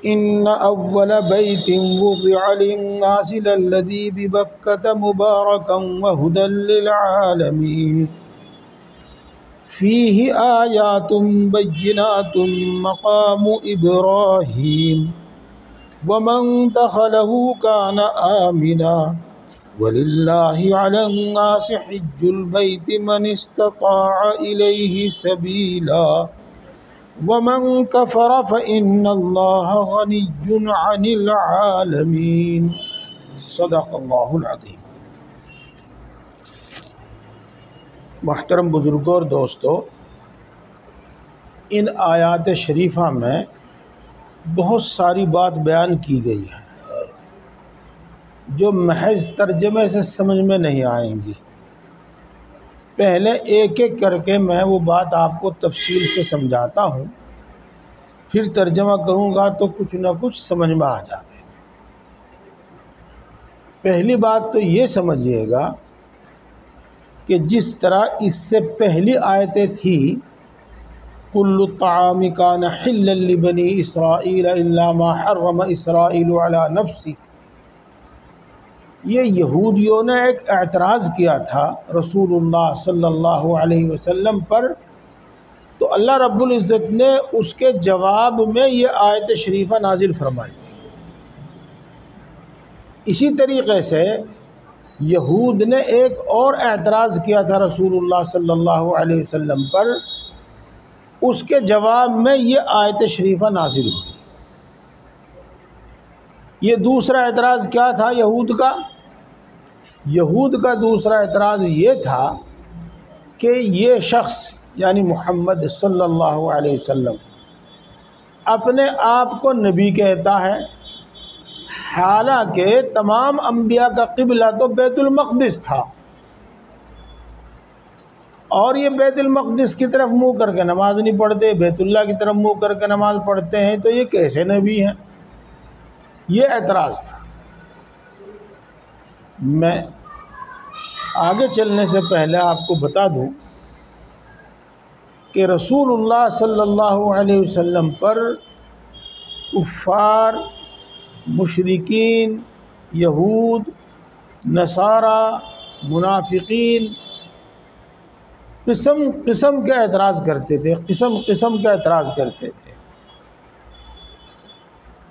इन्न अव्वल बैतिन वुदिअ लिन्नासि लल्लज़ी बिबक्कत मुबारकन व हुदल लिल आलमीन फ़ीहि आयातुन बय्यिनातुन मक़ामु इब्राहीम वमन दख़लहु कान आमिना वलिल्लाहि अलन्नासि हिज्जुल बैति मन इस्तताअ इलैहि सबीला वमन कफ़र फ़इन्नल्लाह गनिय्युन अनिल आलमीन। सदक़ल्लाहुल अज़ीम। मुहतरम बुज़ुर्गों और दोस्तों, इन आयात शरीफा में बहुत सारी बात बयान की गई है जो महज तर्जमे से समझ में नहीं आएंगी। पहले एक एक करके मैं वो बात आपको तफसील से समझाता हूँ, फिर तर्जमा करूँगा तो कुछ न कुछ समझ में आ जाएगा। पहली बात तो ये समझिएगा कि जिस तरह इससे पहली आयतें थी, कुल्लु ताआमि कान हिल्लन लिबनी इसराईल इल्ला मा हर्रम इसराईलु अला नफ्सी, ये यहूदियों ने एक एतराज़ किया था रसूलुल्लाह सल्लल्लाहु अलैहि वसल्लम पर, तो अल्लाह रब्बुल इज़्ज़त ने उसके जवाब में ये आयत शरीफा नाजिल फरमाई थी। इसी तरीक़े से यहूद ने एक और एतराज़ किया था रसूलुल्लाह सल्लल्लाहु अलैहि वसल्लम पर, उसके जवाब में ये आयत शरीफा नाजिल हुई। ये दूसरा एतराज़ क्या था यहूद का? यहूद का दूसरा एतराज़ ये था कि ये शख्स यानी मोहम्मद सल्लल्लाहु अलैहि वसल्लम अपने आप को नबी कहता है, हालांकि तमाम अंबिया का क़िबला तो बैतुल मक़दिस था और ये बैतुल मक़दिस की तरफ मुँह करके नमाज नहीं पढ़ते, बैतुल्लाह की तरफ मुँह करके नमाज पढ़ते हैं, तो ये कैसे नबी हैं? ये एतराज़ था। मैं आगे चलने से पहले आपको बता दूं कि रसूलुल्लाह सल्लल्लाहु अलैहि वसल्लम पर कुफ़ार, मुशरिकीन, यहूद, नसारा, मुनाफिकीन किस्म किस्म के एतराज़ करते थे, किस्म किस्म के एतराज़ करते थे।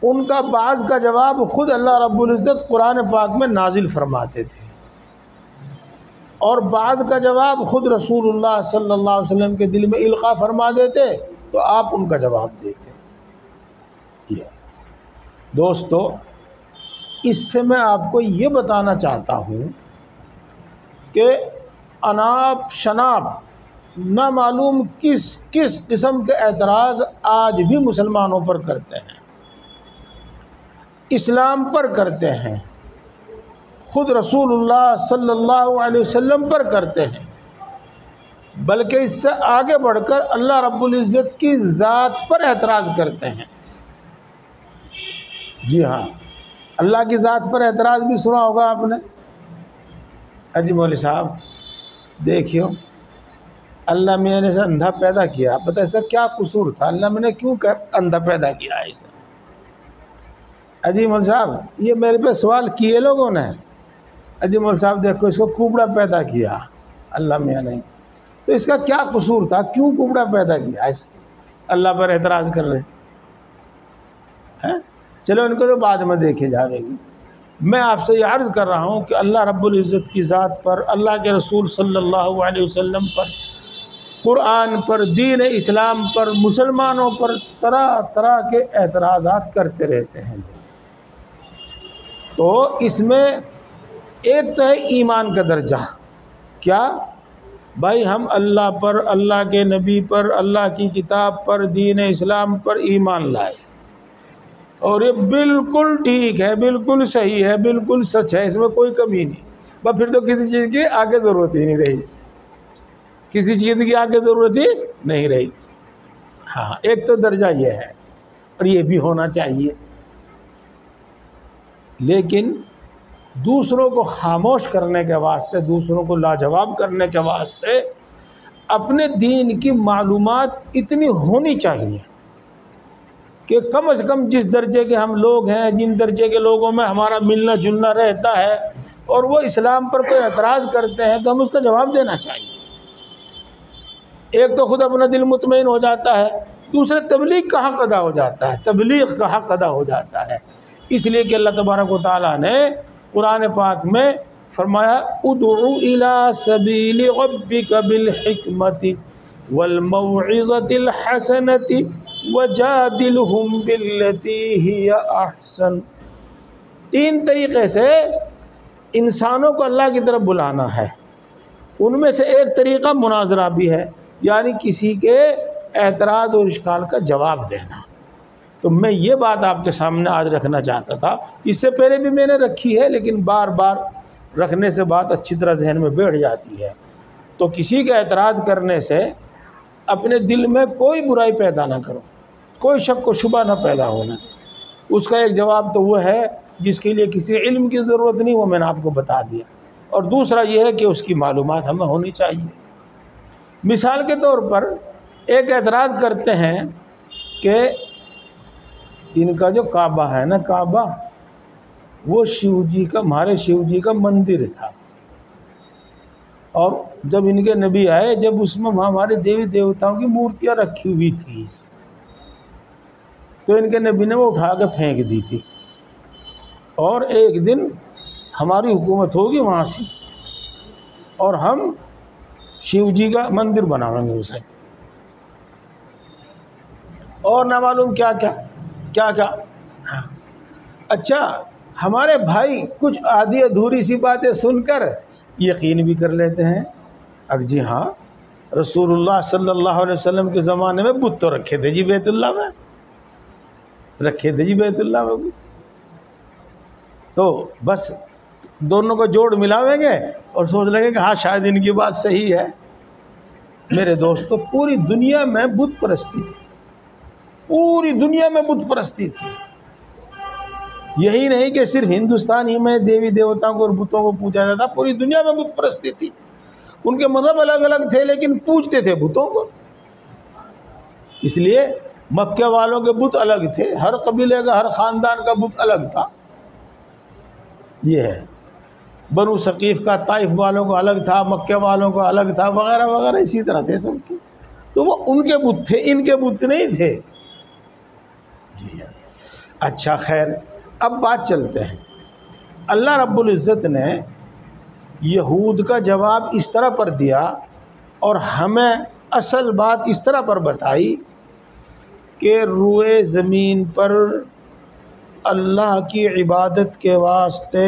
उनका बाज़ का जवाब ख़ुद अल्लाह रब्बुल इज़्ज़त कुरान पाक में नाजिल फरमाते थे और बाद का जवाब ख़ुद रसूलुल्लाह सल्लल्लाहु अलैहि वसल्लम के दिल में इल्क़ा फरमा देते, तो आप उनका जवाब देते। ये दोस्तों, इससे मैं आपको ये बताना चाहता हूँ कि अनाप शनाप ना मालूम किस किस किस्म के एतराज़ आज भी मुसलमानों पर करते हैं, इस्लाम पर करते हैं, ख़ुद रसूलुल्लाह सल्लल्लाहु अलैहि वसल्लम पर करते हैं, बल्कि इससे आगे बढ़कर अल्लाह रब्बुल इज़्ज़त की ज़ात पर एतराज़ करते हैं। जी हाँ, अल्लाह की ज़ात पर एतराज़ भी सुना होगा आपने। अजी मौलवी साहब देखियो, अल्लाह मियाँ ने ऐसा अंधा पैदा किया, बता ऐसा क्या कसूर था, अल्लाह मैंने क्यों अंधा पैदा किया ऐसा? अजी मौलवी साहब ये मेरे पे सवाल किए लोगों ने। अजी मौलवी साहब देखो, इसको कुबड़ा पैदा किया अल्लाह मियाँ ने, तो इसका क्या कसूर था, क्यों कुबड़ा पैदा किया? ऐसे अल्लाह पर एतराज़ कर रहे हैं। चलो इनको तो बाद में देखी जाएगी। मैं आपसे ये अर्ज़ कर रहा हूँ कि अल्लाह रब्बुल इज़्ज़त की ज़ात पर, अल्लाह के रसूल सल्लल्लाहु अलैहि वसल्लम पर, कुरान पर, दीन इस्लाम पर, मुसलमानों पर तरह तरह के एतराज़ात करते रहते हैं। तो इसमें एक तो है ईमान का दर्जा। क्या भाई, हम अल्लाह पर, अल्लाह के नबी पर, अल्लाह की किताब पर, दीन इस्लाम पर ईमान लाए और ये बिल्कुल ठीक है, बिल्कुल सही है, बिल्कुल सच है, इसमें कोई कमी नहीं। बस फिर तो किसी चीज़ की आगे ज़रूरत ही नहीं रही, किसी चीज़ की आगे ज़रूरत ही नहीं रही। हाँ, एक तो दर्जा ये है और ये भी होना चाहिए। लेकिन दूसरों को खामोश करने के वास्ते, दूसरों को लाजवाब करने के वास्ते अपने दीन की मालूमात इतनी होनी चाहिए कि कम से कम जिस दर्जे के हम लोग हैं, जिन दर्जे के लोगों में हमारा मिलना जुलना रहता है, और वो इस्लाम पर कोई एतराज़ करते हैं तो हम उसका जवाब देना चाहिए। एक तो खुद अपना दिल मुतमईन हो जाता है, दूसरे तबलीग का हक़ अदा हो जाता है, तबलीग का हक़ अदा हो जाता है। इसलिए कि अल्लाह तबारक व तआला ने कुरान पाक में फरमाया, उदउ इला सबीली रब्बिका बिल हिकमति वल मौइज़तिल हसनति वजादिलहुम बिल्लती हिया अहसन। 3 तरीक़े से इंसानों को अल्लाह की तरफ बुलाना है। उनमें से एक तरीक़ा मुनाजरा भी है, यानी किसी के एतराज़ और इश्काल का जवाब देना। तो मैं ये बात आपके सामने आज रखना चाहता था। इससे पहले भी मैंने रखी है, लेकिन बार बार रखने से बात अच्छी तरह जहन में बैठ जाती है। तो किसी का एतराज़ करने से अपने दिल में कोई बुराई पैदा ना करो, कोई शक व शुबा ना पैदा होना। उसका एक जवाब तो वो है जिसके लिए किसी इल्म की ज़रूरत नहीं, वो मैंने आपको बता दिया। और दूसरा ये है कि उसकी मालूमात हमें होनी चाहिए। मिसाल के तौर पर एक एतराज़ करते हैं कि इनका जो काबा है ना, काबा वो शिव जी का, हमारे शिव जी का मंदिर था, और जब इनके नबी आए, जब उसमें हमारे देवी देवताओं की मूर्तियां रखी हुई थी, तो इनके नबी ने वो उठा के फेंक दी थी। और एक दिन हमारी हुकूमत होगी वहाँ से, और हम शिव जी का मंदिर बनाएंगे उसे, और ना मालूम क्या क्या क्या क्या। हाँ, अच्छा, हमारे भाई कुछ आधी अधूरी सी बातें सुनकर यकीन भी कर लेते हैं। अब जी हाँ, रसूलुल्लाह सल्लल्लाहु अलैहि वसल्लम के ज़माने में बुत तो रखे थे जी बैतुल्लाह में, रखे थे जी बैतुल्लाह में बुत। तो बस दोनों को जोड़ मिलावेंगे और सोच लेंगे कि हाँ शायद इनकी बात सही है। मेरे दोस्तों, पूरी दुनिया में बुत परस्ती थी, पूरी दुनिया में बुत परस्ती थी। यही नहीं कि सिर्फ हिंदुस्तान ही में देवी देवताओं को और बुतों को पूजा जाता, पूरी दुनिया में बुत परस्ती थी। उनके मज़हब अलग अलग थे, लेकिन पूजते थे बुतों को। इसलिए मक्के वालों के बुत अलग थे, हर कबीले का, हर ख़ानदान का बुत अलग था। ये है, बनु सकीफ़ का ताइफ वालों को अलग था, मक्के वालों को अलग था, वगैरह वगैरह, इसी तरह थे सबके। तो वो उनके बुत थे, इनके बुत नहीं थे जी। अच्छा खैर, अब बात चलते हैं। अल्लाह रब्बुल इज़्ज़त ने यहूद का जवाब इस तरह पर दिया और हमें असल बात इस तरह पर बताई कि रुए ज़मीन पर अल्लाह की इबादत के वास्ते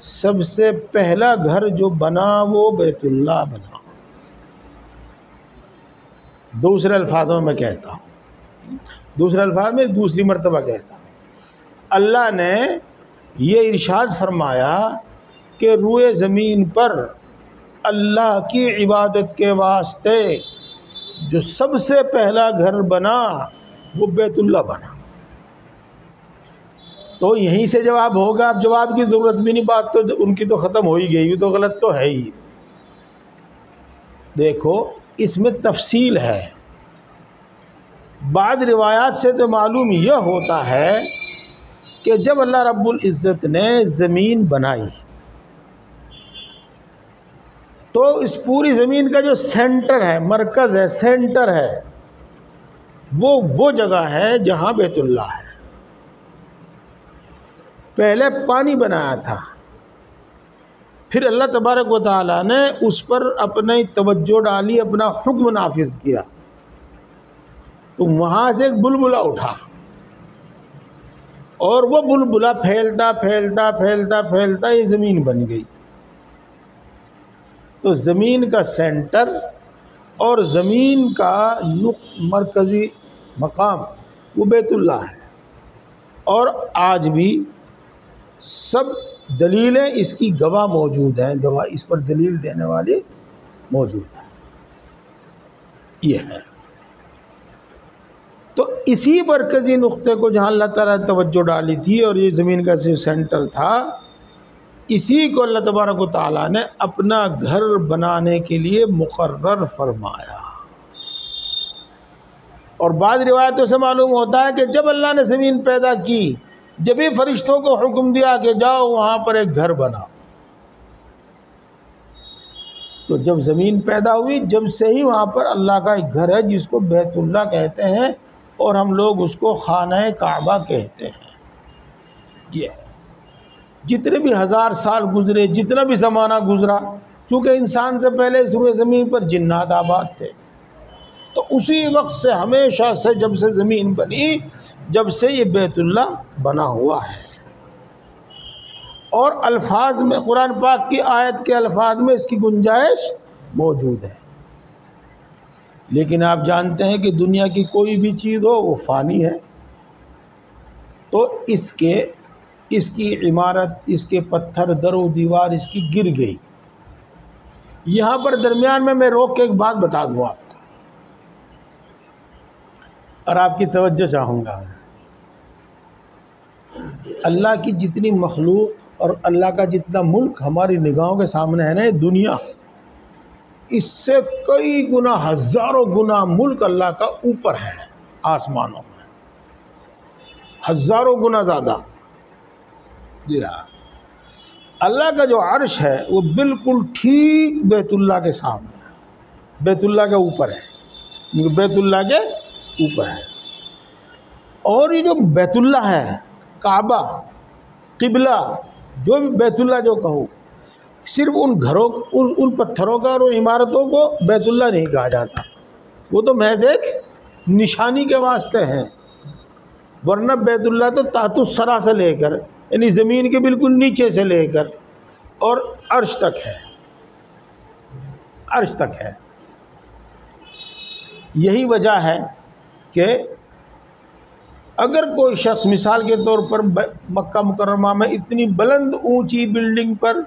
सबसे पहला घर जो बना वो बैतुल्लाह बना। दूसरे अल्फाजों में कहता हूँ, दूसरे अल्फाज में दूसरी मर्तबा कहता हूँ, अल्लाह ने ये इरशाद फरमाया कि रुए ज़मीन पर अल्लाह की इबादत के वास्ते जो सबसे पहला घर बना वो बैतुल्लाह बना। तो यहीं से जवाब होगा। अब जवाब की ज़रूरत भी नहीं, बात तो उनकी तो ख़त्म हो ही गई, तो गलत तो है ही। देखो, इसमें तफसील है। बाद रिवायात से तो मालूम यह होता है कि जब अल्लाह रब्बुल इज़्ज़त ने ज़मीन बनाई तो इस पूरी ज़मीन का जो सेंटर है, मरकज़ है, सेंटर है, वो जगह है जहाँ बैतुल्लाह है। पहले पानी बनाया था, फिर अल्लाह तबारक व तआला ने उस पर अपनी तवज्जो डाली, अपना हुक्म नाफिज किया, तो वहाँ से एक बुलबुला उठा और वो बुलबुला फैलता फैलता फैलता फैलता ये ज़मीन बन गई। तो ज़मीन का सेंटर और ज़मीन का मरकज़ी मकाम वो बैतुल्लाह है। और आज भी सब दलीलें इसकी गवाह मौजूद हैं, गवाह इस पर दलील देने वाले मौजूद हैं। ये है। तो इसी मरकज़ी नुक्ते को जहाँ अल्लाह ताला ने तवज्जो डाली थी और ये ज़मीन का सेंटर था, इसी को अल्लाह तबारक व तआला ने अपना घर बनाने के लिए मुकर्रर फरमाया। और बाद रिवायतों से मालूम होता है कि जब अल्लाह ने ज़मीन पैदा की, जब ही फरिश्तों को हुक्म दिया कि जाओ वहाँ पर एक घर बनाओ, तो जब ज़मीन पैदा हुई, जब से ही वहाँ पर अल्लाह का एक घर है जिसको बैतुल्लाह कहते हैं और हम लोग उसको खाना काबा कहते हैं। ये जितने भी हज़ार साल गुजरे, जितना भी ज़माना गुजरा, चूँकि इंसान से पहले इस रुए ज़मीन पर जिन्नात आबाद थे, तो उसी वक्त से हमेशा से जब से ज़मीन बनी, जब से ये बैतुल्लाह बना हुआ है। और अल्फाज में, कुरान पाक की आयत के अल्फाज में इसकी गुंजाइश मौजूद है। लेकिन आप जानते हैं कि दुनिया की कोई भी चीज़ हो वो फ़ानी है, तो इसकी इमारत, इसके पत्थर, दरो दीवार इसकी गिर गई। यहाँ पर दरमियान में मैं रोक के एक बात बता दूँ आपको और आपकी तवज्जो चाहूँगा। अल्लाह की जितनी मखलूक और अल्लाह का जितना मुल्क हमारी निगाहों के सामने है ना, ये दुनिया, इससे कई गुना, हज़ारों गुना मुल्क अल्लाह का ऊपर है आसमानों में, हज़ारों गुना ज़्यादा। जी हाँ, अल्लाह का जो अर्श है वो बिल्कुल ठीक बैतुल्लाह के सामने, बैतुल्लाह के ऊपर है, बैतुल्लाह के ऊपर है। और ये जो बैतुल्लाह है, काबा, किबला, जो भी बैतुल्लाह जो कहो, सिर्फ उन घरों, उन पत्थरों का और उन इमारतों को बैतुल्लाह नहीं कहा जाता, वो तो महज एक निशानी के वास्ते हैं। वरना बैतुल्लाह तो तातुस्सरा से लेकर, यानी ज़मीन के बिल्कुल नीचे से लेकर और अर्श तक है, अर्श तक है। यही वजह है कि अगर कोई शख्स मिसाल के तौर पर मक्का मुकर्रमा में इतनी बुलंद ऊंची बिल्डिंग पर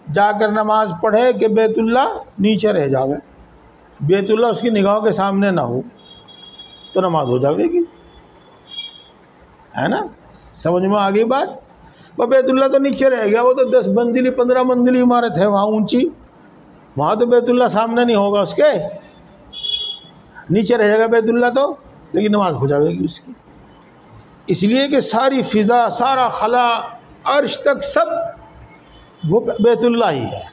जाकर नमाज पढ़े कि बैतुल्लाह नीचे रह जावे, बैतुल्लाह उसकी निगाहों के सामने ना हो, तो नमाज हो जाएगी, है ना? समझ में आ गई बात? वह बैतुल्लाह तो नीचे रह गया, वो तो 10 मंजिली 15 मंजिली इमारत है वहाँ ऊंची, वहाँ तो बैतुल्लाह सामने नहीं होगा, उसके नीचे रह जाएगा बैतुल्लाह तो, लेकिन नमाज हो जाएगी उसकी। इसलिए कि सारी फ़िज़ा, सारा खला, अर्श तक सब वो बैतुल्लाह ही है।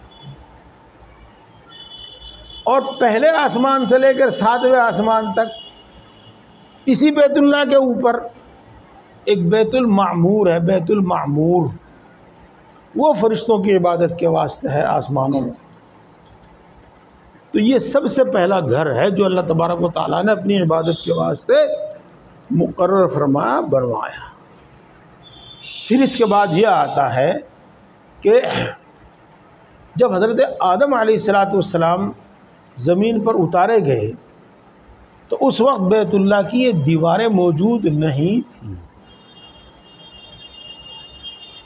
और पहले आसमान से लेकर 7वें आसमान तक इसी बैतुल्लाह के ऊपर एक बैतुल मामूर है, बैतुल मामूर, वो फरिश्तों की इबादत के वास्ते है आसमानों में। तो ये सबसे पहला घर है जो अल्लाह तबारक व तआला ने अपनी इबादत के वास्ते मुकर्रर फरमाया, बनवाया। फिर इसके बाद यह आता है कि जब हज़रत आदम अलैहिस्सलाम ज़मीन पर उतारे गए तो उस वक्त बैतुल्लाह की ये दीवारें मौजूद नहीं थी।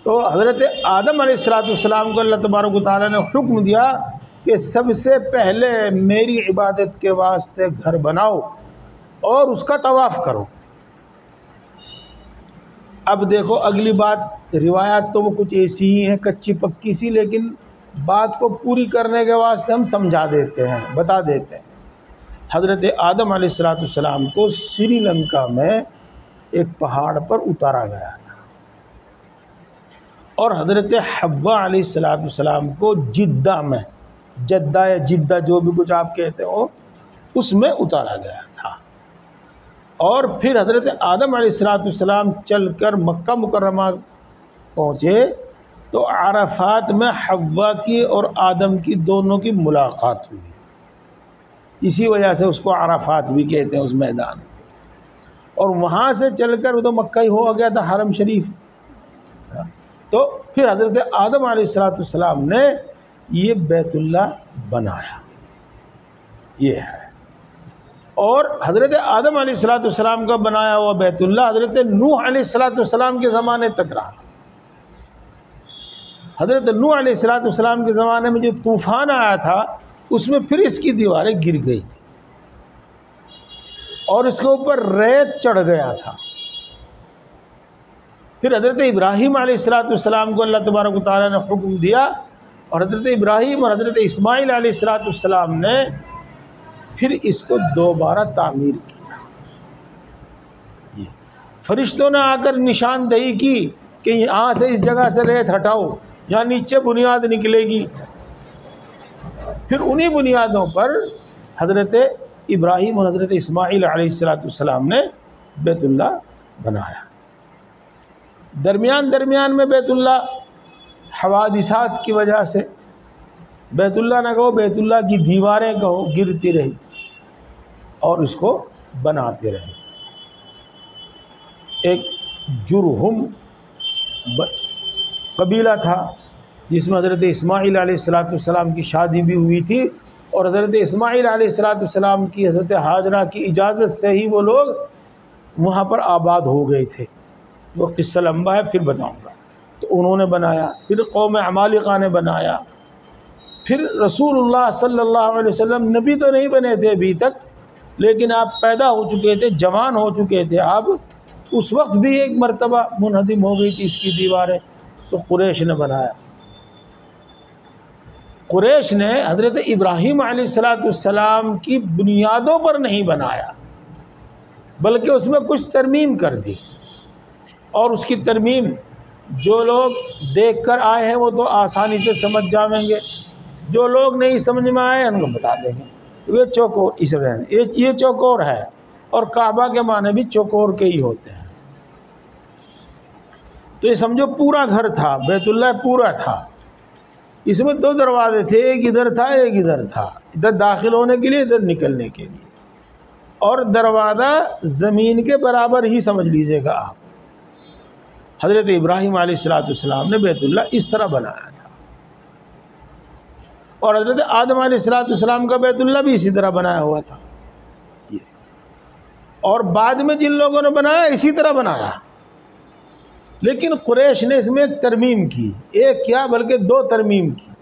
तो हज़रत आदम अलैहिस्सलाम को अल्लाह तबारक व तआला ने हुक्म दिया कि सबसे पहले मेरी इबादत के वास्ते घर बनाओ और उसका तवाफ़ करो। अब देखो अगली बात, रिवायात तो वो कुछ ऐसी ही हैं, कच्ची पक्की सी, लेकिन बात को पूरी करने के वास्ते हम समझा देते हैं, बता देते हैं। हज़रत आदम अलैहिस्सलाम को श्रीलंका में एक पहाड़ पर उतारा गया था और हज़रत हव्वा अलैहिस्सलाम को जिद्दा में, जद्दा या जिद्दा जो भी कुछ आप कहते हो, उसमें उतारा गया था। और फिर हज़रत आदम अलैहिस्सलाम चलकर मक्का मुकर्रमा पहुँचे तो अराफात में हव्वा की और आदम की दोनों की मुलाकात हुई, इसी वजह से उसको अराफात भी कहते हैं उस मैदान। और वहाँ से चलकर वो तो मक्का ही हो गया था, हरम शरीफ। तो फिर हज़रत आदम अलैहिस्सलाम ने ये बैतुल्लाह बनाया, ये है। और हज़रत आदम अलैहिस्सलाम का बनाया हुआ बैतुल्लाह हज़रत नूह अलैहिस्सलाम के ज़माने तक रहा। हज़रत नूह अलैहिस्सलाम के ज़माने में जो तूफ़ान आया था उसमें फिर इसकी दीवारें गिर गई थी और इसके ऊपर रेत चढ़ गया था। फिर हज़रत इब्राहीम अलैहिस्सलाम को अल्लाह तबारक व तआला ने हुक्म दिया और हज़रत इब्राहीम और हज़रत इस्माईल अलैहिस्सलाम ने फिर इसको दोबारा तामीर किया। फरिश्तों ने आकर निशानदेही की कि यहाँ से इस जगह से रेत हटाओ, यहाँ नीचे बुनियाद निकलेगी। फिर उन्हीं बुनियादों पर हज़रत इब्राहीम और हज़रत इस्माईल अलैहिस्सलाम ने बैतुल्ला बनाया। दरमियान में बैतुल्ला हवादिसात की वजह से, बैतुल्ला ना कहो, बैतुल्ला की दीवारें कहो, गिरती रही और इसको बनाते रहे। एक जुरहुम कबीला था जिसमें हज़रत इस्माईल अलैहिस्सलाम की शादी भी हुई थी, और हज़रत इस्माईल अलैहिस्सलाम की हज़रत हाजरा की इजाज़त से ही वो लोग वहाँ पर आबाद हो गए थे। वो किस्सा लंबा है, फिर बताऊँगा। तो उन्होंने बनाया, फिर कौम अमालिका ने बनाया, फिर रसूलुल्लाह सल्लल्लाहु अलैहि वसल्लम नबी तो नहीं बने थे अभी तक, लेकिन आप पैदा हो चुके थे, जवान हो चुके थे आप। उस वक्त भी एक मर्तबा मुनहदिम हो गई थी इसकी दीवारें, तो कुरैश ने बनाया। कुरैश ने हज़रत इब्राहीम अलैहिस्सलाम की बुनियादों पर नहीं बनाया, बल्कि उसमें कुछ तरमीम कर दी। और उसकी तरमीम जो लोग देख कर आए हैं वो तो आसानी से समझ जाएंगे, जो लोग नहीं समझ में आए उनको बता देंगे। तो ये चौकोर, इस ये चौकोर है, और काबा के माने भी चौकोर के ही होते हैं। तो ये समझो पूरा घर था, बैतुल्लाह पूरा था। इसमें दो दरवाजे थे, एक इधर था एक इधर था, इधर दाखिल होने के लिए, इधर निकलने के लिए। और दरवाज़ा ज़मीन के बराबर ही समझ लीजिएगा आप। हज़रत इब्राहीम अलैहिस्सलाम ने बैतुल्लाह इस तरह बनाया था, और हज़रत आदम अलैहिस्सलाम का बैतुल्लाह भी इसी तरह बनाया हुआ था। और बाद में जिन लोगों ने बनाया इसी तरह बनाया, लेकिन कुरैश ने इसमें एक तरमीम की। एक क्या बल्कि दो तरमीम की।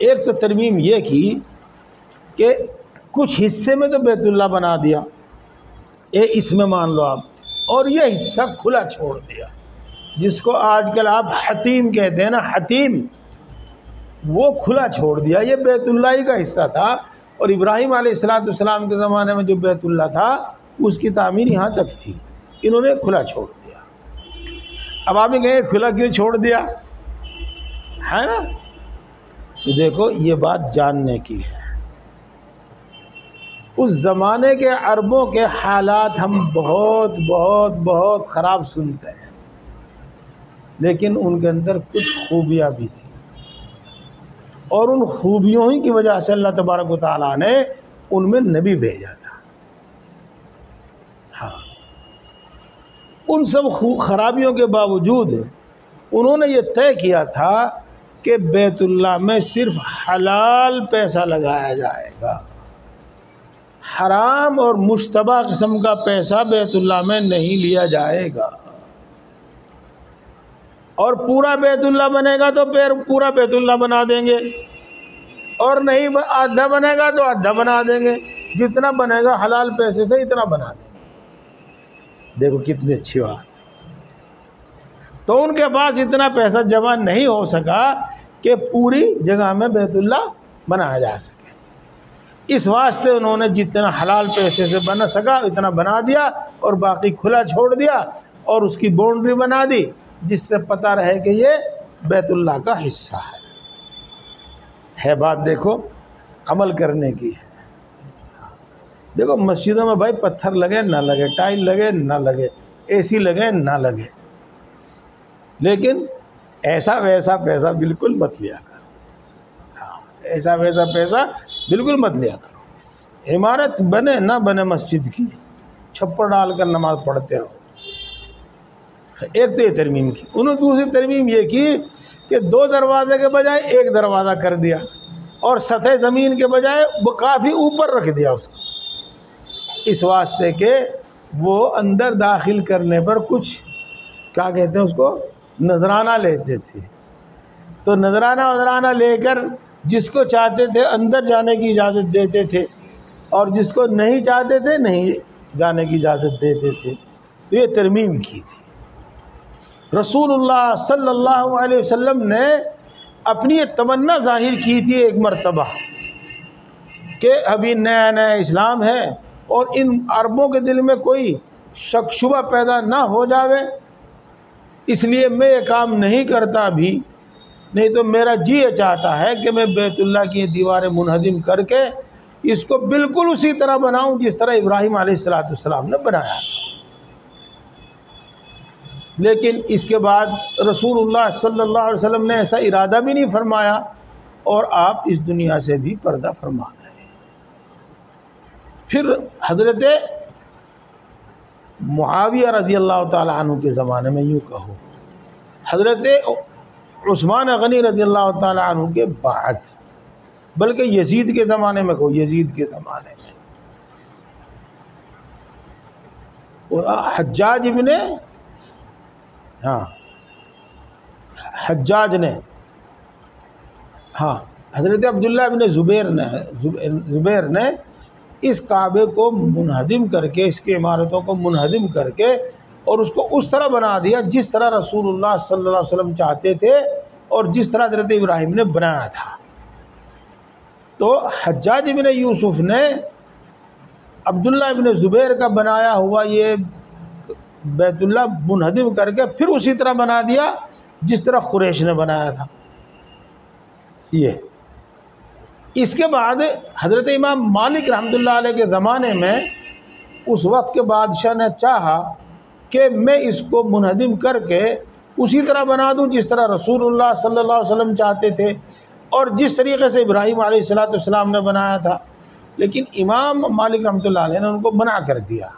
एक तो तरमीम ये की कि कुछ हिस्से में तो बैतुल्लाह बना दिया, ये इसमें मान लो आप, और ये हिस्सा खुला छोड़ दिया, जिसको आजकल आप हतीम कहते हैं ना, हतीम, वो खुला छोड़ दिया। ये बैतुल्लाह ही का हिस्सा था, और इब्राहीम अलैहिस्सलाम के ज़माने में जो बैतुल्लाह था उसकी तामीर यहाँ तक थी, इन्होंने खुला छोड़ दिया। अब आप ही कहें खुला क्यों छोड़ दिया, है ना? तो देखो ये बात जानने की है। उस ज़माने के अरबों के हालात हम बहुत बहुत बहुत ख़राब सुनते हैं, लेकिन उनके अंदर कुछ खूबियाँ भी थी, और उन खूबियों ही की वजह से अल्लाह तबारक व तआला ने उनमें नबी भेजा था। हाँ, उन सब खराबियों के बावजूद उन्होंने ये तय किया था कि बैतुल्लाह में सिर्फ हलाल पैसा लगाया जाएगा, हराम और मुश्तबा किस्म का पैसा बैतुल्लाह में नहीं लिया जाएगा। और पूरा बैतुल्लाह बनेगा तो फिर पूरा बैतुल्लाह बना देंगे, और नहीं आधा बनेगा तो आधा बना देंगे, जितना बनेगा हलाल पैसे से इतना बना देंगे। देखो कितनी अच्छी बात। तो उनके पास इतना पैसा जमा नहीं हो सका कि पूरी जगह में बैतुल्लाह बनाया जा सके। इस वास्ते उन्होंने जितना हलाल पैसे से बना सका इतना बना दिया, और बाकी खुला छोड़ दिया, और उसकी बाउंड्री बना दी, जिससे पता रहे कि ये बैतुल्लाह का हिस्सा है। बात देखो अमल करने की है। देखो मस्जिदों में भाई पत्थर लगे ना लगे, टाइल लगे ना लगे, एसी लगे ना लगे, लेकिन ऐसा वैसा पैसा बिल्कुल मत लिया करो। हाँ, ऐसा वैसा पैसा बिल्कुल मत लिया करो। इमारत बने ना बने मस्जिद की, छप्पर डालकर नमाज पढ़ते रहो। एक तो ये तरमीम की। उन्होंने दूसरी तरमीम ये की कि दो दरवाजे के बजाय एक दरवाज़ा कर दिया, और सतह ज़मीन के बजाय वो काफ़ी ऊपर रख दिया उसको, इस वास्ते के वो अंदर दाखिल करने पर कुछ क्या कहते हैं उसको, नजराना लेते थे। तो नजराना लेकर जिसको चाहते थे अंदर जाने की इजाज़त देते थे, और जिसको नहीं चाहते थे नहीं जाने की इजाज़त देते थे। तो ये तरमीम की थी। रसूलुल्लाह सल्लल्लाहु अलैहि वसल्लम ने अपनी ये तमन्ना ज़ाहिर की थी एक मर्तबा कि अभी नया नया इस्लाम है, और इन अरबों के दिल में कोई शक शुबा पैदा ना हो जावे, इसलिए मैं ये काम नहीं करता भी। नहीं तो मेरा जी ये चाहता है कि मैं बैतुल्लाह की दीवारें मुनहदिम करके इसको बिल्कुल उसी तरह बनाऊं जिस तरह इब्राहिम अलैहिस्सलाम ने बनाया था। लेकिन इसके बाद रसूलुल्लाह सल्लल्लाहु अलैहि वसल्लम ने ऐसा इरादा भी नहीं फरमाया और आप इस दुनिया से भी पर्दा फरमा गए। फिर हज़रत मुआविया रज़ियल्लाहु ताला अन्हु के ज़माने में, यूँ कहो हज़रत उस्मान गनी रज़ियल्लाहु ताला अन्हु के बाद, बल्कि यजीद के ज़माने में कहो, यजीद के ज़माने में हज्जाज इब्ने हज्जाज ने, हज़रत अब्दुल्लाह इब्ने ज़ुबैर ने इस काबे को मुनहदिम करके, इसकी इमारतों को मुनहदिम करके और उसको उस तरह बना दिया जिस तरह रसूलुल्लाह सल्लल्लाहु अलैहि वसल्लम चाहते थे और जिस तरह हज़रत इब्राहिम ने बनाया था। तो हज्जाज इब्ने यूसुफ ने अब्दुल्लाह इब्ने ज़ुबैर का बनाया हुआ ये बैतुल्लाह मुनहदिम करके फिर उसी तरह बना दिया जिस तरह कुरैश ने बनाया था। ये इसके बाद हज़रत इमाम मालिक रहमतुल्लाह अलैह के ज़माने में उस वक्त के बादशाह ने चाहा कि मैं इसको मुनहदिम करके उसी तरह बना दूं जिस तरह रसूलुल्लाह सल्लल्लाहु अलैहि वसल्लम चाहते थे और जिस तरीके से इब्राहिम अलैहिस्सलाम ने बनाया था। लेकिन इमाम मालिक रहमतुल्लाह अलैह ने उनको मना कर दिया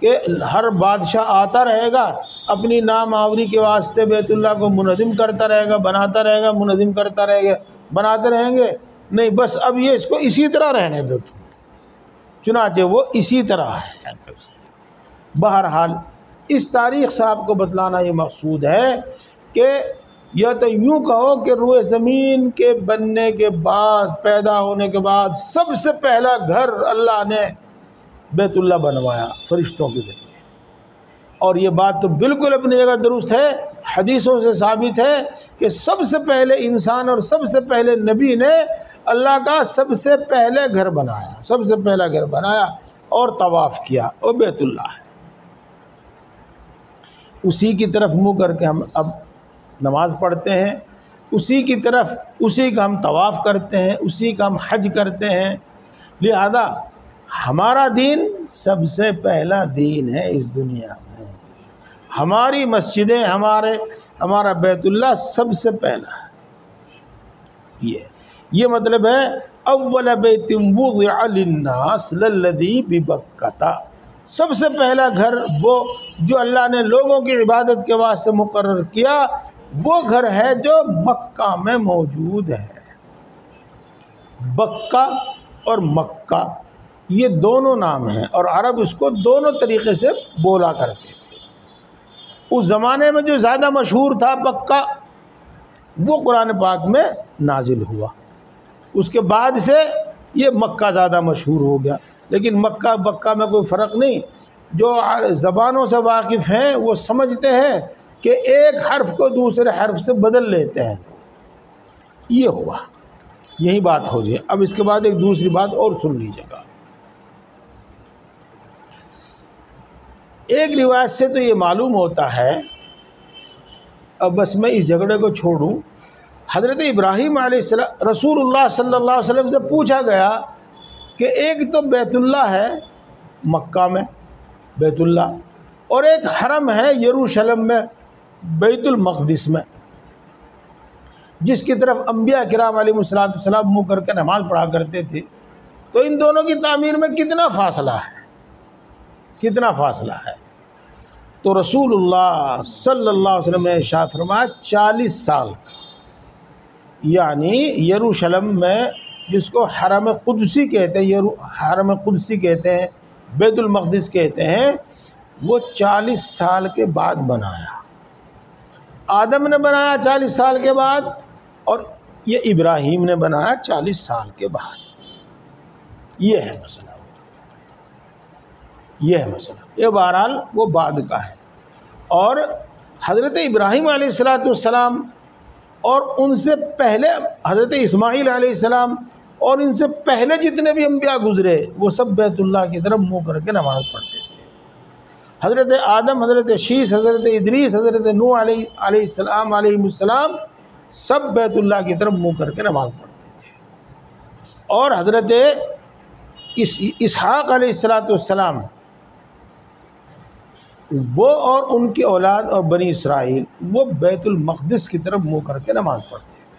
कि हर बादशाह आता रहेगा, अपनी नाम आवरी के वास्ते बैतुल्लाह को मुनहदिम करता रहेगा, बनाता रहेगा, मुनहदिम करता रहेगा, बनाते रहेंगे, नहीं बस अब ये इसको इसी तरह रहने दो तुम। चुनाचे वो इसी तरह है। बहरहाल इस तारीख़ से आपको बतलाना ये मकसूद है कि या तो यूँ कहो कि रूए ज़मीन के बनने के बाद, पैदा होने के बाद सबसे पहला घर अल्लाह ने बैतुल्लाह बनवाया फरिश्तों के ज़रिए। और ये बात तो बिल्कुल अपनी जगह दुरुस्त है, हदीसों से साबित है कि सबसे पहले इंसान और सबसे पहले नबी ने अल्लाह का सबसे पहले घर बनाया, सबसे पहला घर बनाया और तवाफ़ किया, वो बैतुल्लाह है। उसी की तरफ मुँह करके हम अब नमाज़ पढ़ते हैं, उसी की तरफ, उसी का हम तवाफ़ करते हैं, उसी का हम हज करते हैं। लिहाजा हमारा दीन सबसे पहला दीन है इस दुनिया में। हमारी मस्जिदें, हमारा बैतुल्लाह सबसे पहला है। ये मतलब है अव्वल बैतिन वुज़िअ लिन्नास लल्लज़ी बिबक्कता, सबसे पहला घर वो जो अल्लाह ने लोगों की इबादत के वास्ते मुकर्रर किया, वो घर है जो मक्का में मौजूद है। बक्का और मक्का ये दोनों नाम हैं और अरब इसको दोनों तरीक़े से बोला करते थे। उस ज़माने में जो ज़्यादा मशहूर था बक्का, वो कुरान पाक में नाजिल हुआ। उसके बाद से ये मक्का ज़्यादा मशहूर हो गया। लेकिन मक्का बक्का में कोई फ़र्क नहीं। जो ज़बानों से वाकिफ़ हैं वो समझते हैं कि एक हर्फ को दूसरे हर्फ से बदल लेते हैं। ये हुआ, यही बात हो जाए। अब इसके बाद एक दूसरी बात और सुन लीजिएगा। एक रिवायत से तो ये मालूम होता है, अब बस मैं इस झगड़े को छोड़ूं, हज़रत इब्राहीम अलैहिस्सलाम रसूलुल्लाह सल्लल्लाहु अलैहि वसल्लम से पूछा गया कि एक तो बैतुल्लाह है मक्का में बैतुल्लाह, और एक हरम है यरूशलेम में बैतुल मक़दिस में, जिसकी तरफ अंबिया किराम अलैहिस्सलाम मुँह करके नमाज़ पढ़ा करते थे। तो इन दोनों की तामीर में कितना फ़ासला है, कितना फ़ासला है? तो रसूलुल्लाह सल्लल्लाहु अलैहि वसल्लम ने इरशाद फरमाया 40 साल, यानी यरूशलेम में जिसको हरम कुदसी कहते हैं, हरम कुदसी कहते हैं, बैतुल मक़दिस कहते हैं, वो 40 साल के बाद बनाया। आदम ने बनाया 40 साल के बाद और ये इब्राहीम ने बनाया 40 साल के बाद। ये है मसला, ये है मसला। ये बहरहाल वो बाद का है। और हज़रत इब्राहीम अलैहिस्सलाम और उनसे पहले हज़रत इस्माईल अलैहिस्सलाम और इनसे पहले जितने भी अंबिया गुज़रे वो सब बैतुल्लाह की तरफ मुँह करके नमाज़ पढ़ते थे। हज़रत आदम, हज़रत शीश, हज़रत इदरीस, हज़रत नूह अलैहिस्सलाम सब बैतुल्लाह की तरफ मुँह करके नमाज़ पढ़ते थे। और हज़रत इसहाक़ अलैहिस्सलाम वो और उनकी औलाद और बनी इसराइल वो बैतुल मक़दिस की तरफ मुँह करके नमाज़ पढ़ते थे।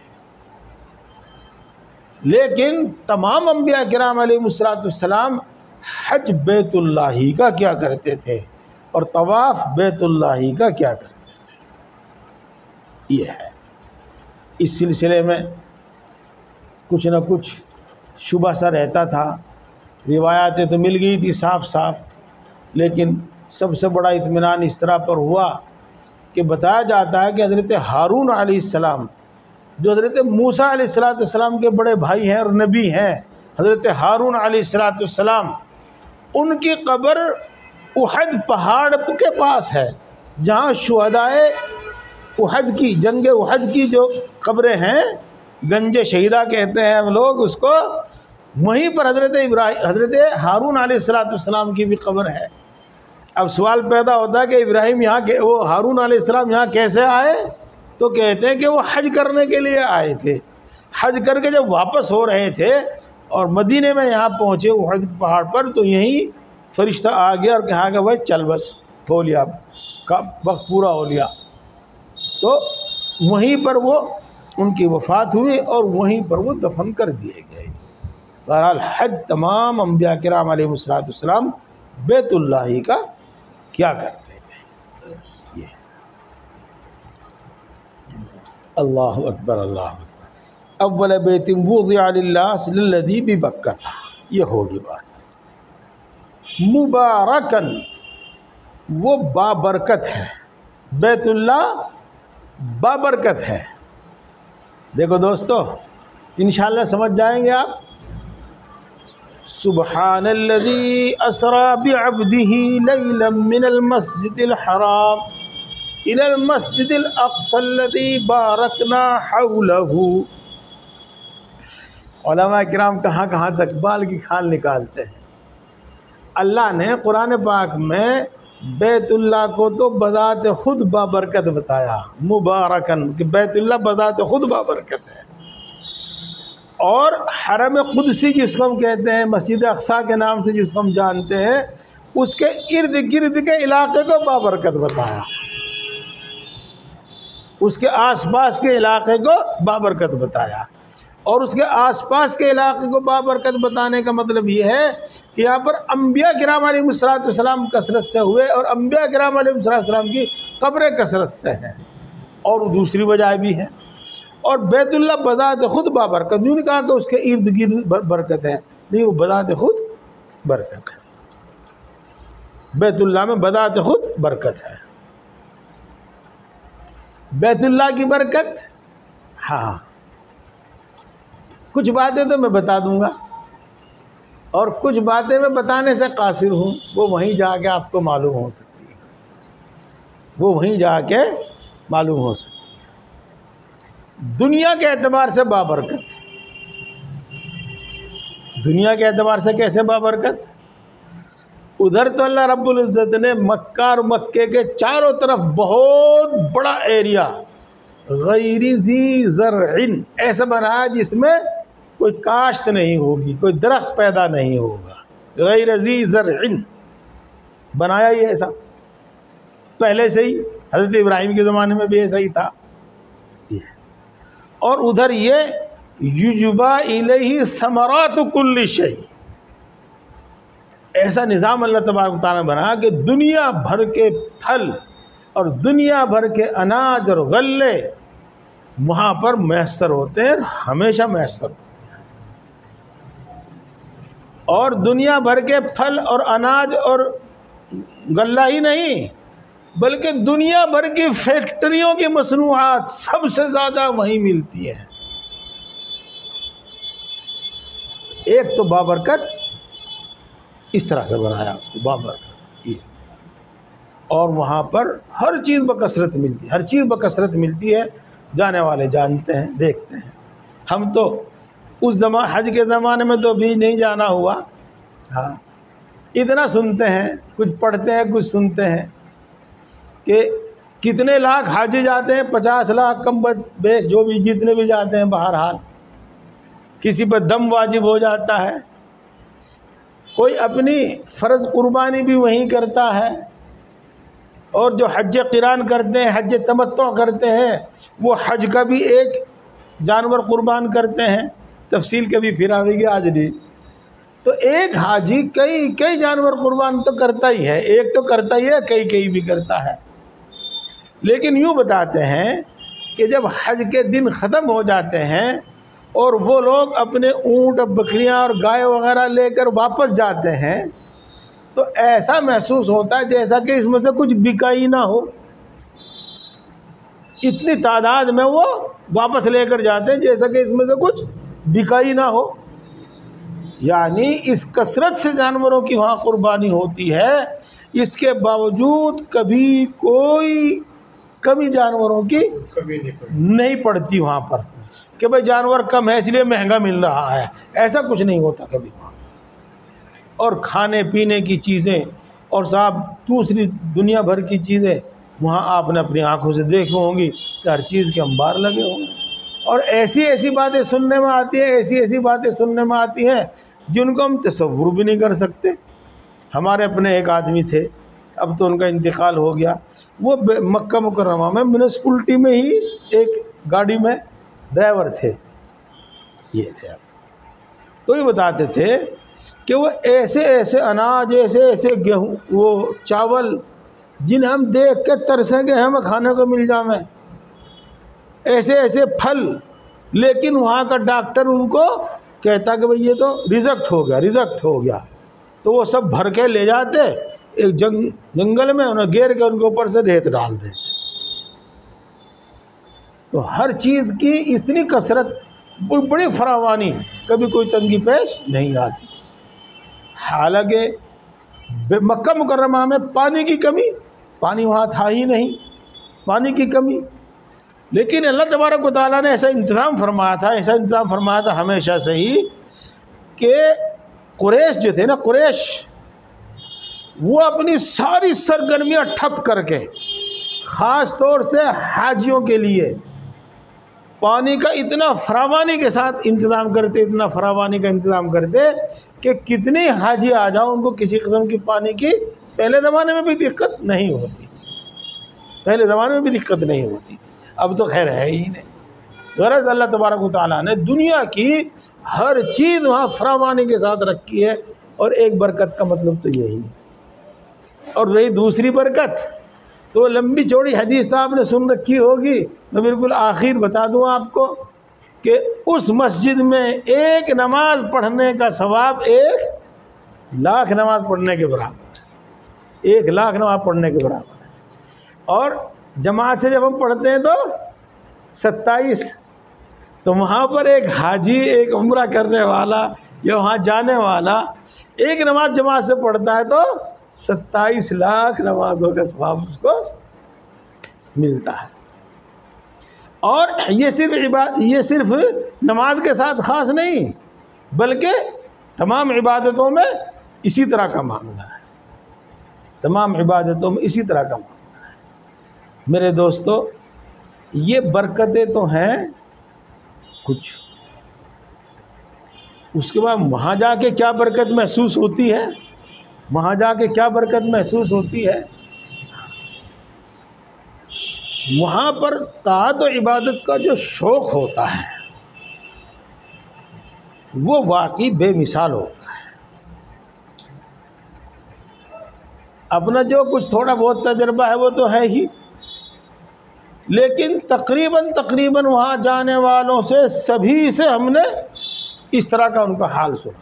लेकिन तमाम अंबिया किराम अलैहिमुस्सलाम हज बैतुल्लाही का क्या करते थे और तवाफ़ बैतुल्लाही का क्या करते थे। ये है, इस सिलसिले में कुछ न कुछ शुबह सा रहता था। रिवायातें तो मिल गई थी साफ साफ, लेकिन सबसे बड़ा इत्मीनान इस तरह पर हुआ कि बताया जाता है कि हज़रत हारून अलैहिस्सलाम जो हज़रत मूसा अलैहिस्सलाम के बड़े भाई हैं और नबी हैं, हज़रत हारून अलैहिस्सलाम उनकी कब्र उहद पहाड़ के पास है, जहाँ शुहदाए उहद की, जंग उहद की जो कब्रें हैं, गंज शहीदा कहते हैं हम लोग उसको, वहीं पर हज़रत हारून अलैहिस्सलाम की भी कब्र है। अब सवाल पैदा होता है कि इब्राहिम यहाँ के, वो हारून अलैहिस्सलाम यहाँ कैसे आए? तो कहते हैं कि वो हज करने के लिए आए थे। हज करके जब वापस हो रहे थे और मदीने में यहाँ पहुँचे उहद पहाड़ पर, तो यहीं फरिश्ता आ गया और कहा कि भाई चल बस हो लिया, का वक्त पूरा हो लिया। तो वहीं पर वो उनकी वफ़ात हुई और वहीं पर वो दफन कर दिए गए। बहरहाल हज तमाम अंबिया किराम अलैहिमुस्सलाम बैतुल्लाही का क्या करते थे। ये अल्लाहु अकबर, अल्लाहु अकबर। अव्वल बैतिन वुज़िअ लिल्लज़ी बिबक्का था, ये होगी बात। मुबारकन, वो बाबरकत है, बैतुल्लाह बाबरकत है। देखो दोस्तों, इंशाअल्लाह समझ जाएंगे आप। सुब्हानल्लज़ी असरा बिअब्दिही लैलन मिनल मस्जिदिल हराम इलल मस्जिदिल अक़सल्लज़ी बारकना हौलहू। उलमा किराम कहाँ कहाँ तक बाल की खाल निकालते हैं। अल्लाह ने कुरान पाक में बैतुल्लाह को तो बज़ात खुद बाबरकत बताया, मुबारकन, कि बैतुल्लाह बज़ात खुद बाबरकत है। और हरम कुदसी जिसको हम कहते हैं, मस्जिद अक़सा के नाम से जिसको हम जानते हैं, उसके इर्द गिर्द के इलाके को बाबरकत बताया, उसके आसपास के इलाके को बाबरकत बताया। और उसके आसपास के इलाके को बाबरकत बताने का मतलब ये है कि यहाँ पर अंबिया किराम अलैहिमुस्सलाम कसरत से हुए और अंबिया किराम अलैहिमुस्सलाम की कब्रें कसरत से हैं, और दूसरी वजह भी है। और बैतुल्लाह बज़ात खुद बाबरकत, यूँ नहीं कहा कि उसके इर्द गिर्द बरकत है, नहीं, वो बज़ात खुद बरकत है। बैतुल्लाह में बज़ात खुद बरकत है। बैतुल्लाह की बरकत, हाँ, कुछ बातें तो मैं बता दूंगा और कुछ बातें मैं बताने से कासिर हूँ, वो वहीं जाके आपको मालूम हो सकती है, वो वहीं जाके मालूम हो सकती है। दुनिया के एतबार से बाबरकत, दुनिया के एतबार से कैसे बाबरकत? उधर तो अल्लाह रब्बुल इज़्ज़त ने मक्का और मक्के के चारों तरफ बहुत बड़ा एरिया गैरी ज़ी ज़रइन ऐसा बनाया जिसमें कोई काश्त नहीं होगी, कोई दरख्त पैदा नहीं होगा, गैर ज़ी ज़रइन बनाया ही ऐसा। पहले से ही हज़रत इब्राहिम के ज़माने में भी ऐसा ही था। और उधर ये युजुबा इलैहि समरातु कुल्ली शै, ऐसा निज़ाम अल्लाह तबारक व तआला बना कि दुनिया भर के फल और दुनिया भर के अनाज और गल्ले वहाँ पर मैसर होते हैं, हमेशा मैसर होते हैं। और दुनिया भर के फल और अनाज और गल्ला ही नहीं, बल्कि दुनिया भर की फैक्ट्रियों की मसनूआत सबसे ज़्यादा वहीं मिलती हैं। एक तो बाबरकत इस तरह से बनाया उसको, बाबरकत ये। और वहाँ पर हर चीज़ बकसरत मिलती है, हर चीज़ बकसरत मिलती है, जाने वाले जानते हैं, देखते हैं। हम तो उस हज के ज़माने में तो अभी नहीं जाना हुआ, हाँ, इतना सुनते हैं, कुछ पढ़ते हैं, कुछ सुनते हैं कि कितने लाख हाजी जाते हैं, 50 लाख कम बेश जो भी जितने भी जाते हैं, बहरहाल किसी पर दम वाजिब हो जाता है, कोई अपनी फ़र्ज़ कुर्बानी भी वहीं करता है, और जो हज क़िरान करते हैं, हज तमत्तु करते हैं, वो हज का भी एक जानवर कुर्बान करते हैं। तफसील कभी फिर आवेगी, आज नहीं। तो एक हाजी कई कई जानवर कुर्बान तो करता ही है, एक तो करता ही है, कई कई भी करता है। लेकिन यूँ बताते हैं कि जब हज के दिन ख़त्म हो जाते हैं और वो लोग अपने ऊँट, बकरियां और गाय वगैरह लेकर वापस जाते हैं, तो ऐसा महसूस होता है जैसा कि इसमें से कुछ बिका ही ना हो। इतनी तादाद में वो वापस लेकर जाते हैं जैसा कि इसमें से कुछ बिका ही ना हो। यानी इस कसरत से जानवरों की वहाँ कुर्बानी होती है, इसके बावजूद कभी कोई कमी जानवरों की कभी नहीं पड़ती वहाँ पर कि भाई जानवर कम है इसलिए महंगा मिल रहा है, ऐसा कुछ नहीं होता कभी वहाँ। और खाने पीने की चीज़ें और साहब दूसरी दुनिया भर की चीज़ें वहाँ आपने अपनी आंखों से देखी होंगी कि हर चीज़ के अंबार लगे होंगे, और ऐसी ऐसी बातें सुनने में आती हैं, ऐसी ऐसी बातें सुनने में आती हैं जिनको हम तसव्वुर भी नहीं कर सकते। हमारे अपने एक आदमी थे, अब तो उनका इंतकाल हो गया, वो मक्का मुकर्रमा में म्यूनिसिपलिटी में ही एक गाड़ी में ड्राइवर थे, ये थे। तो ये बताते थे कि वो ऐसे ऐसे अनाज, ऐसे ऐसे गेहूँ, वो चावल जिन्हें हम देख के तरसेंगे हमें खाने को मिल जाए, ऐसे ऐसे फल, लेकिन वहाँ का डॉक्टर उनको कहता कि भाई ये तो रिजेक्ट हो गया, रिजेक्ट हो गया। तो वो सब भर के ले जाते एक जंगल में, उन्हें घेर के उनके ऊपर से रेत डाल देते। तो हर चीज़ की इतनी कसरत, बड़ी फरावानी, कभी कोई तंगी पेश नहीं आती। हालांकि मक्का मुकर्रमा में पानी की कमी, पानी वहाँ था ही नहीं, पानी की कमी, लेकिन अल्लाह तबारक व तआला ने ऐसा इंतज़ाम फरमाया था, ऐसा इंतज़ाम फरमाया था हमेशा से ही कि कुरैश जो थे ना, कुरैश, वो अपनी सारी सरगर्मियाँ ठप करके ख़ास तौर से हाजियों के लिए पानी का इतना फरावानी के साथ इंतज़ाम करते, इतना फरावानी का इंतज़ाम करते कि कितने हाजी आ जाओ उनको किसी किस्म की पानी की पहले ज़माने में भी दिक्कत नहीं होती थी, पहले ज़माने में भी दिक्कत नहीं होती थी, अब तो खैर है ही नहीं। गरज अल्लाह तबारक व तआला ने दुनिया की हर चीज़ वहाँ फरावानी के साथ रखी है, और एक बरकत का मतलब तो यही है। और रही दूसरी बरकत, तो लंबी चौड़ी हदीस तो आपने सुन रखी होगी, मैं बिल्कुल आखिर बता दूँ आपको कि उस मस्जिद में एक नमाज पढ़ने का सवाब 1 लाख नमाज पढ़ने के बराबर है, 1 लाख नमाज पढ़ने के बराबर है। और जमात से जब हम पढ़ते हैं तो 27, तो वहाँ पर एक हाजी, एक उम्रा करने वाला या वहाँ जाने वाला एक नमाज जमात से पढ़ता है तो 27 लाख नमाजों का सवाब उसको मिलता है। और ये सिर्फ नमाज के साथ ख़ास नहीं, बल्कि तमाम इबादतों में इसी तरह का मामला है, तमाम इबादतों में इसी तरह का मामला है। मेरे दोस्तों, ये बरकतें तो हैं कुछ, उसके बाद वहाँ जाके क्या बरकत महसूस होती है, वहाँ जाके क्या बरकत महसूस होती है, वहाँ पर ताअत और इबादत का जो शौक़ होता है वो वाकई बेमिसाल होता है। अपना जो कुछ थोड़ा बहुत तजर्बा है वो तो है ही, लेकिन तकरीबन वहाँ जाने वालों से सभी से हमने इस तरह का उनका हाल सुना।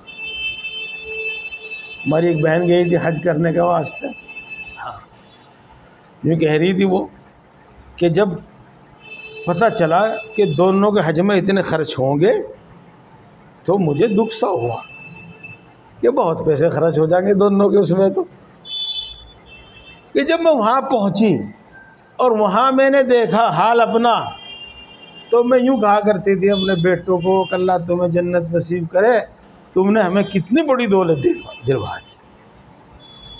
हमारी एक बहन गई थी हज करने के वास्ते, हाँ, यूँ कह रही थी वो कि जब पता चला कि दोनों के हज में इतने खर्च होंगे तो मुझे दुख सा हुआ कि बहुत पैसे खर्च हो जाएंगे दोनों के उसमें। तो कि जब मैं वहाँ पहुँची और वहाँ मैंने देखा हाल अपना, तो मैं यूँ कहा करती थी अपने बेटों को, अल्लाह तुम्हें जन्नत नसीब करे, तुमने हमें कितनी बड़ी दौलत दिलवा दी।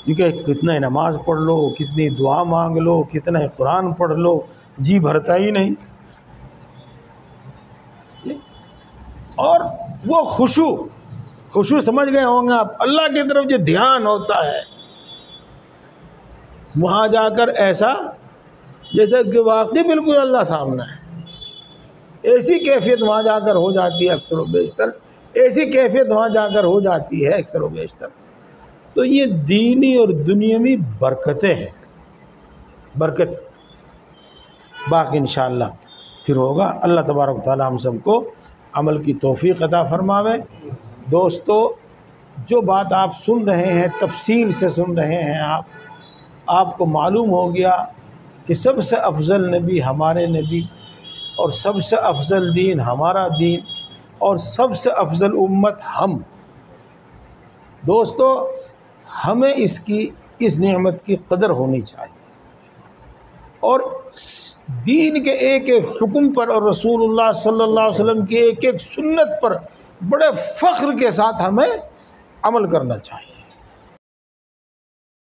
क्योंकि कितना नमाज पढ़ लो, कितनी दुआ मांग लो, कितना कुरान पढ़ लो, जी भरता ही नहीं। और वो खुशू समझ गए होंगे आप, अल्लाह की तरफ जो ध्यान होता है वहाँ जाकर ऐसा जैसे कि वाकई बिल्कुल अल्लाह सामने है, ऐसी कैफियत वहाँ जाकर हो जाती है अक्सर व बेशतर, ऐसी कैफियत वहाँ जाकर हो जाती है अक्सर व बेशतर। तो ये दीनी और दुनियावी बरकतें हैं, बरकत। बाकी इंशाअल्लाह फिर होगा। अल्लाह तबारक व तआला हम सबको अमल की तौफीक अता फरमावे। दोस्तों, जो बात आप सुन रहे हैं, तफसील से सुन रहे हैं, आपको मालूम हो गया कि सबसे अफजल नबी हमारे नबी, और सबसे अफजल दीन हमारा दीन, और सबसे अफजल उम्मत हम। दोस्तों, हमें इस नेमत की कदर होनी चाहिए, और दीन के एक एक हुक्म पर और रसूलुल्लाह सल्लल्लाहु अलैहि वसल्लम की एक एक सुन्नत पर बड़े फ़ख्र के साथ हमें अमल करना चाहिए।